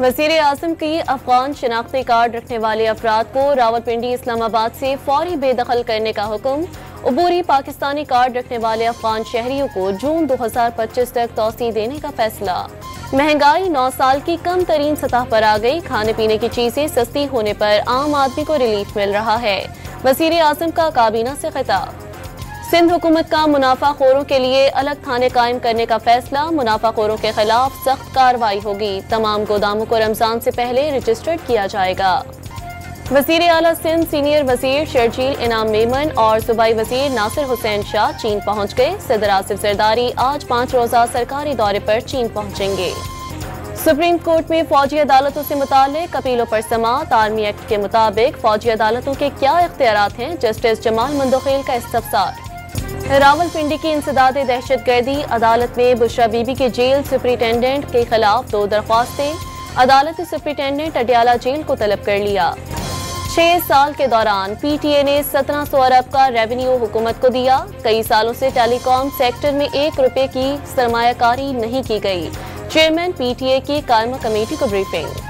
वज़ीर आज़म की अफगान शनाख्ती कार्ड रखने वाले अफराद को रावलपिंडी इस्लामाबाद से फौरी बेदखल करने का हुक्म। अबूरी पाकिस्तानी कार्ड रखने वाले अफगान शहरियों को जून 2025 तक तौसी देने का फैसला। महंगाई 9 साल की कम तरीन सतह पर आ गई। खाने पीने की चीजें सस्ती होने पर आम आदमी को रिलीफ मिल रहा है। वज़ीर आज़म का काबीना से खिताब। सिंध हुकूमत का मुनाफाखोरों के लिए अलग थाने कायम करने का फैसला। मुनाफाखोरों के खिलाफ सख्त कार्रवाई होगी। तमाम गोदामों को रमजान से पहले रजिस्टर्ड किया जाएगा। वज़ीर आला सिंध सीनियर वज़ीर शर्जील इनाम मेमन और सूबाई वज़ीर नासिर हुसैन शाह चीन पहुंच गए। सदर आसिफ जरदारी आज 5 रोज़ा सरकारी दौरे पर चीन पहुंचेंगे। सुप्रीम कोर्ट में फौजी अदालतों से मुताल्लिक अपीलों पर समाअत। आर्मी एक्ट के मुताबिक फौजी अदालतों के क्या इख्तियारात हैं, जस्टिस जमाल मंदोखेल का इस्तफसार। रावलपिंडी की इंसदादे दहशतगर्दी। अदालत में बुशरा बीबी के जेल सुपरिटेंडेंट के खिलाफ 2 दरख्वास्तें। अदालत ने सुपरिटेंडेंट अडियाला जेल को तलब कर लिया। 6 साल के दौरान पीटीए ने 1700 अरब का रेवेन्यू हुकूमत को दिया। कई सालों से टेलीकॉम सेक्टर में 1 रुपए की सरमायाकारी नहीं की गई। चेयरमैन पीटीए की कायमा कमेटी को ब्रीफिंग।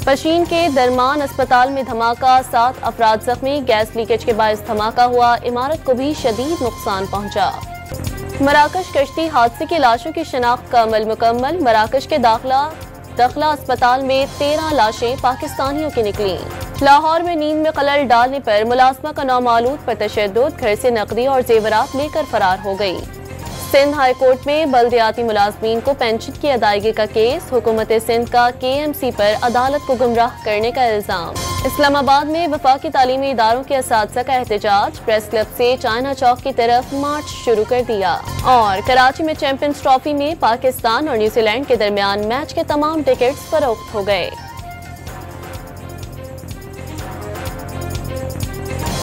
पशीन के दरमान अस्पताल में धमाका, 7 अफराद जख्मी। गैस लीकेज के बायस धमाका हुआ। इमारत को भी शदीद नुकसान पहुंचा। मराकश कश्ती हादसे की लाशों की शनाख्त का अमल मुकम्मल। मराकश के दाखला अस्पताल में 13 लाशें पाकिस्तानियों की निकली। लाहौर में नींद में खलल डालने पर मुलाजमा का नौमालूद पर तशद्दुद। घर से नकदी और जेवरात लेकर फरार हो गई। सिंध हाई कोर्ट में बल्दियाती मुलाजमीन को पेंशन की अदायगी का केस। हुकूमत सिंध का केएमसी पर अदालत को गुमराह करने का इल्जाम। इस्लामाबाद में वफाकी तालीमी इदारों के असातिज़ा का एहतजाज। प्रेस क्लब से चाइना चौक की तरफ मार्च शुरू कर दिया। और कराची में चैंपियंस ट्रॉफी में पाकिस्तान और न्यूजीलैंड के दरमियान मैच के तमाम टिकट्स फरोख्त हो गए।